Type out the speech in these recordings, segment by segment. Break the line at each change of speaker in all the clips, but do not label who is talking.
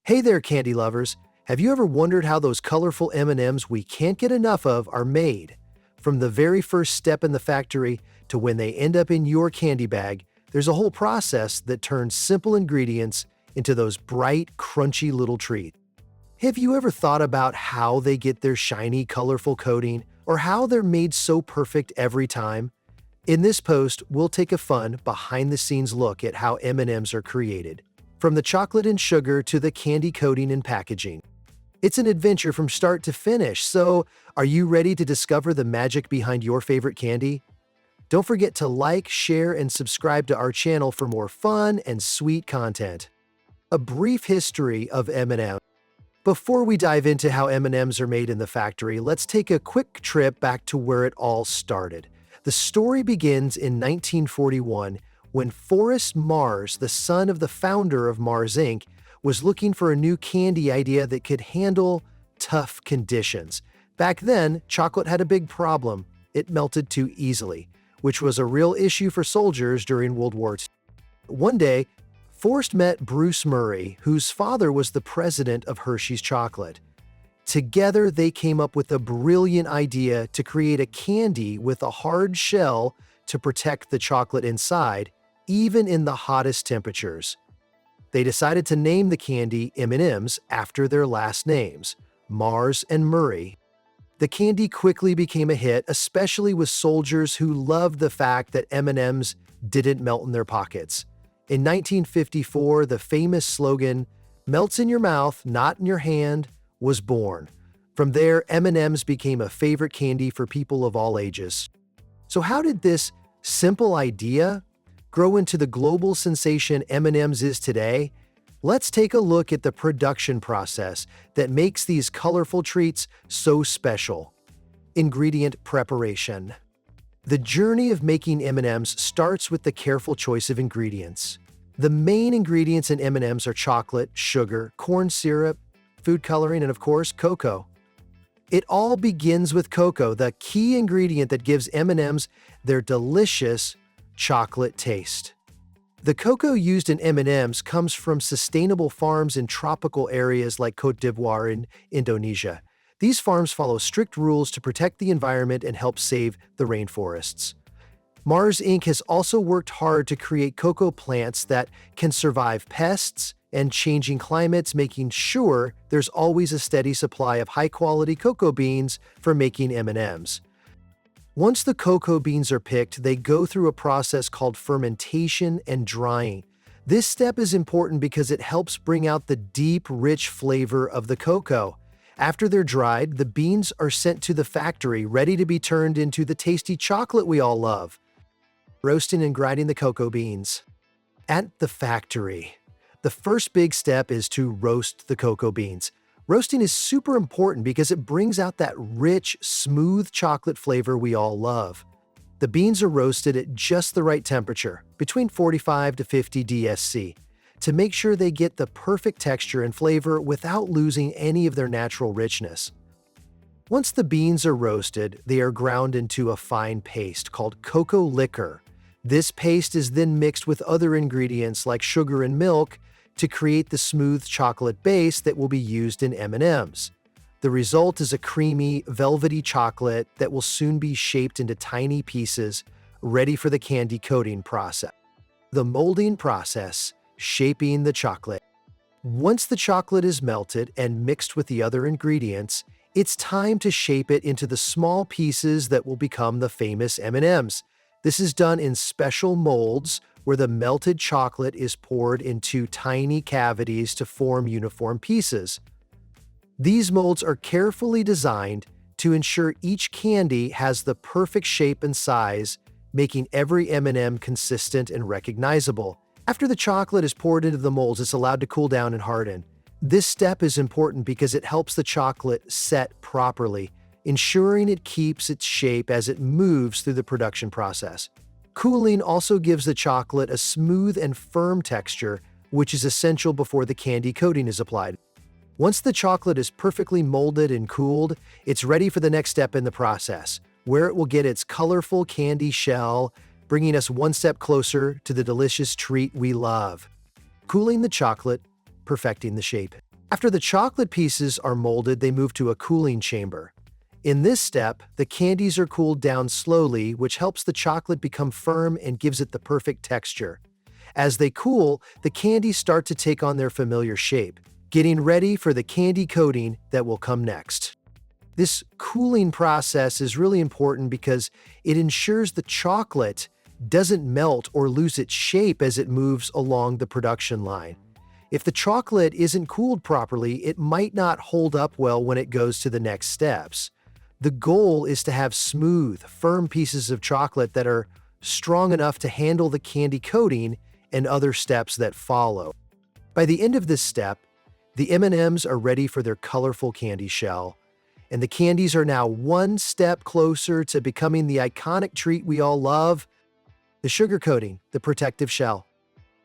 Hey there, candy lovers. Have you ever wondered how those colorful M&Ms we can't get enough of are made? From the very first step in the factory to when they end up in your candy bag, there's a whole process that turns simple ingredients into those bright, crunchy little treats. Have you ever thought about how they get their shiny, colorful coating, or how they're made so perfect every time? In this post, we'll take a fun, behind-the-scenes look at how M&Ms are created, from the chocolate and sugar to the candy coating and packaging. It's an adventure from start to finish, so are you ready to discover the magic behind your favorite candy? Don't forget to like, share, and subscribe to our channel for more fun and sweet content. A brief history of M&Ms. Before we dive into how M&Ms are made in the factory, let's take a quick trip back to where it all started. The story begins in 1941 when Forrest Mars, the son of the founder of Mars Inc., was looking for a new candy idea that could handle tough conditions. Back then, chocolate had a big problem. It melted too easily, which was a real issue for soldiers during World War II. One day, Forrest met Bruce Murray, whose father was the president of Hershey's Chocolate. Together, they came up with a brilliant idea to create a candy with a hard shell to protect the chocolate inside, even in the hottest temperatures. They decided to name the candy M&Ms after their last names, Mars and Murray. The candy quickly became a hit, especially with soldiers who loved the fact that M&Ms didn't melt in their pockets. In 1954, the famous slogan, "Melts in your mouth, not in your hand," was born. From there, M&Ms became a favorite candy for people of all ages. So how did this simple idea grow into the global sensation M&Ms is today? Let's take a look at the production process that makes these colorful treats so special. Ingredient preparation. The journey of making M&Ms starts with the careful choice of ingredients. The main ingredients in M&Ms are chocolate, sugar, corn syrup, food coloring, and of course, cocoa. It all begins with cocoa, the key ingredient that gives M&Ms their delicious chocolate taste. The cocoa used in M&Ms comes from sustainable farms in tropical areas like Côte d'Ivoire in Indonesia. These farms follow strict rules to protect the environment and help save the rainforests. Mars Inc. has also worked hard to create cocoa plants that can survive pests and changing climates, making sure there's always a steady supply of high-quality cocoa beans for making M&Ms. Once the cocoa beans are picked, they go through a process called fermentation and drying. This step is important because it helps bring out the deep, rich flavor of the cocoa. After they're dried, the beans are sent to the factory, ready to be turned into the tasty chocolate we all love. Roasting and grinding the cocoa beans. At the factory, the first big step is to roast the cocoa beans. Roasting is super important because it brings out that rich, smooth chocolate flavor we all love. The beans are roasted at just the right temperature, between 45 to 50 DSC, to make sure they get the perfect texture and flavor without losing any of their natural richness. Once the beans are roasted, they are ground into a fine paste called cocoa liquor. This paste is then mixed with other ingredients like sugar and milk to create the smooth chocolate base that will be used in M&Ms. The result is a creamy, velvety chocolate that will soon be shaped into tiny pieces, ready for the candy coating process. The molding process, shaping the chocolate. Once the chocolate is melted and mixed with the other ingredients, it's time to shape it into the small pieces that will become the famous M&Ms. This is done in special molds where the melted chocolate is poured into tiny cavities to form uniform pieces. These molds are carefully designed to ensure each candy has the perfect shape and size, making every M&M consistent and recognizable. After the chocolate is poured into the molds, it's allowed to cool down and harden. This step is important because it helps the chocolate set properly, ensuring it keeps its shape as it moves through the production process. Cooling also gives the chocolate a smooth and firm texture, which is essential before the candy coating is applied. Once the chocolate is perfectly molded and cooled, it's ready for the next step in the process, where it will get its colorful candy shell, bringing us one step closer to the delicious treat we love. Cooling the chocolate, perfecting the shape. After the chocolate pieces are molded, they move to a cooling chamber. In this step, the candies are cooled down slowly, which helps the chocolate become firm and gives it the perfect texture. As they cool, the candies start to take on their familiar shape, getting ready for the candy coating that will come next. This cooling process is really important because it ensures the chocolate doesn't melt or lose its shape as it moves along the production line. If the chocolate isn't cooled properly, it might not hold up well when it goes to the next steps. The goal is to have smooth, firm pieces of chocolate that are strong enough to handle the candy coating and other steps that follow. By the end of this step, the M&Ms are ready for their colorful candy shell, and the candies are now one step closer to becoming the iconic treat we all love, the sugar coating, the protective shell.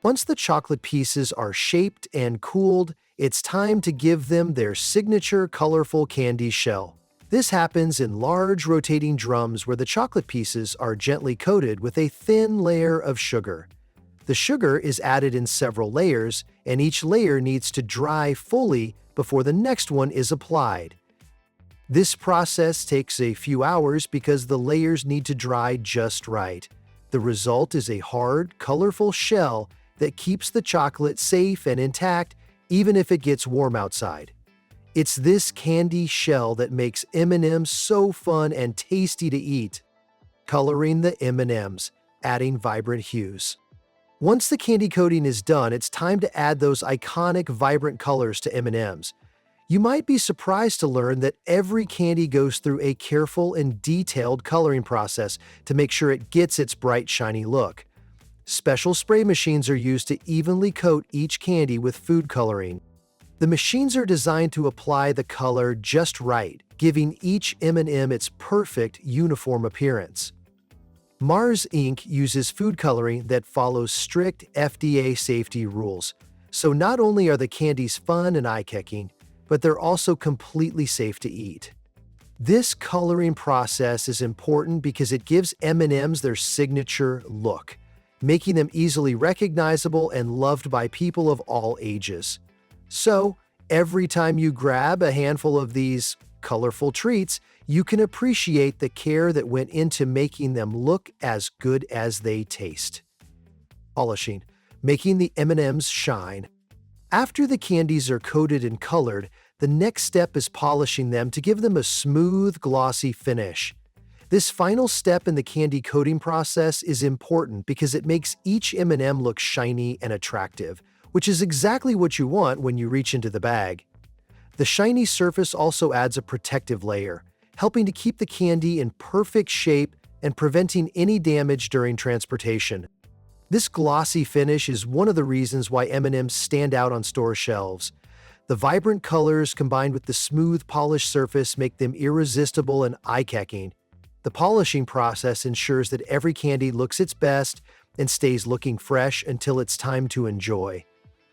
Once the chocolate pieces are shaped and cooled, it's time to give them their signature colorful candy shell. This happens in large rotating drums where the chocolate pieces are gently coated with a thin layer of sugar. The sugar is added in several layers, and each layer needs to dry fully before the next one is applied. This process takes a few hours because the layers need to dry just right. The result is a hard, colorful shell that keeps the chocolate safe and intact even if it gets warm outside. It's this candy shell that makes M&Ms so fun and tasty to eat. Coloring the M&Ms, adding vibrant hues. Once the candy coating is done, it's time to add those iconic vibrant colors to M&Ms. You might be surprised to learn that every candy goes through a careful and detailed coloring process to make sure it gets its bright, shiny look. Special spray machines are used to evenly coat each candy with food coloring. The machines are designed to apply the color just right, giving each M&M its perfect, uniform appearance. Mars ink uses food coloring that follows strict FDA safety rules. So not only are the candies fun and eye-catching, but they're also completely safe to eat. This coloring process is important because it gives M&Ms their signature look, making them easily recognizable and loved by people of all ages. So, every time you grab a handful of these colorful treats, you can appreciate the care that went into making them look as good as they taste. Polishing, making the M&Ms shine. After the candies are coated and colored, the next step is polishing them to give them a smooth, glossy finish. This final step in the candy coating process is important because it makes each M&M look shiny and attractive, which is exactly what you want when you reach into the bag. The shiny surface also adds a protective layer, helping to keep the candy in perfect shape and preventing any damage during transportation. This glossy finish is one of the reasons why M&Ms stand out on store shelves. The vibrant colors combined with the smooth, polished surface make them irresistible and eye-catching. The polishing process ensures that every candy looks its best and stays looking fresh until it's time to enjoy.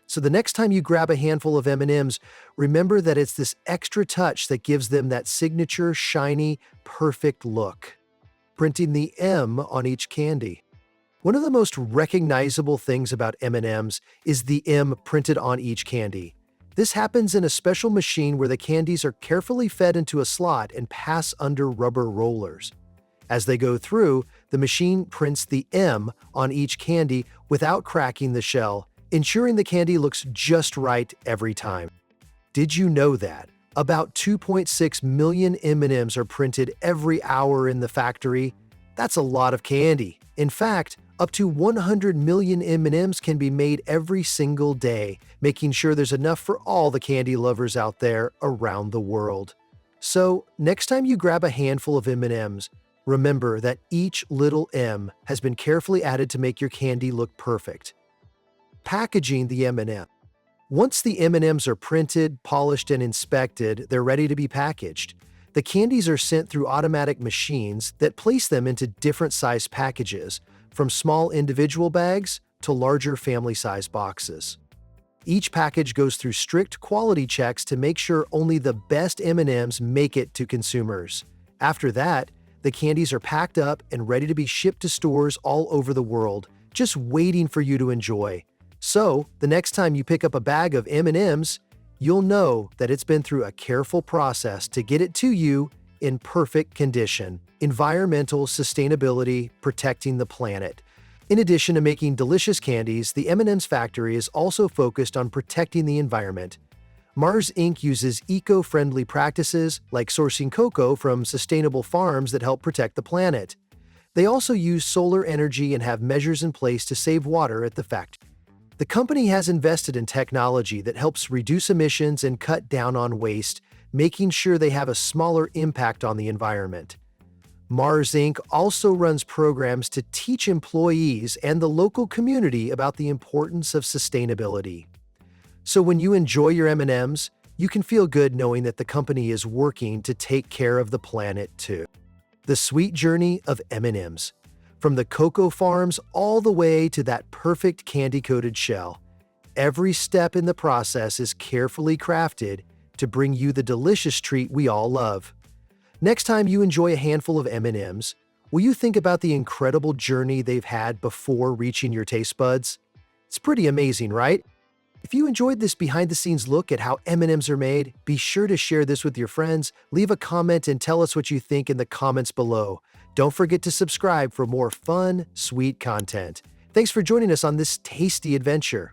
So the next time you grab a handful of M&Ms, remember that it's this extra touch that gives them that signature, shiny, perfect look. Printing the M on each candy. One of the most recognizable things about M&Ms is the M printed on each candy. This happens in a special machine where the candies are carefully fed into a slot and pass under rubber rollers. As they go through, the machine prints the M on each candy without cracking the shell, ensuring the candy looks just right every time. Did you know that about 2.6 million M&Ms are printed every hour in the factory? That's a lot of candy. In fact, up to 100 million M&Ms can be made every single day, making sure there's enough for all the candy lovers out there around the world. So, next time you grab a handful of M&Ms, remember that each little M has been carefully added to make your candy look perfect. Packaging the M&M. Once the M&Ms are printed, polished, and inspected, they're ready to be packaged. The candies are sent through automatic machines that place them into different size packages, from small individual bags to larger family-sized boxes. Each package goes through strict quality checks to make sure only the best M&Ms make it to consumers. After that, the candies are packed up and ready to be shipped to stores all over the world, just waiting for you to enjoy. So, the next time you pick up a bag of M&Ms, you'll know that it's been through a careful process to get it to you in perfect condition. Environmental sustainability, protecting the planet. In addition to making delicious candies, the M&M's factory is also focused on protecting the environment. Mars Inc. uses eco-friendly practices like sourcing cocoa from sustainable farms that help protect the planet. They also use solar energy and have measures in place to save water at the factory. The company has invested in technology that helps reduce emissions and cut down on waste, making sure they have a smaller impact on the environment. Mars Inc. also runs programs to teach employees and the local community about the importance of sustainability. So when you enjoy your M&Ms, you can feel good knowing that the company is working to take care of the planet too. The sweet journey of M&Ms. From the cocoa farms all the way to that perfect candy-coated shell. Every step in the process is carefully crafted to bring you the delicious treat we all love. Next time you enjoy a handful of M&Ms, will you think about the incredible journey they've had before reaching your taste buds? It's pretty amazing, right? If you enjoyed this behind-the-scenes look at how M&Ms are made, be sure to share this with your friends, leave a comment, and tell us what you think in the comments below. Don't forget to subscribe for more fun, sweet content. Thanks for joining us on this tasty adventure.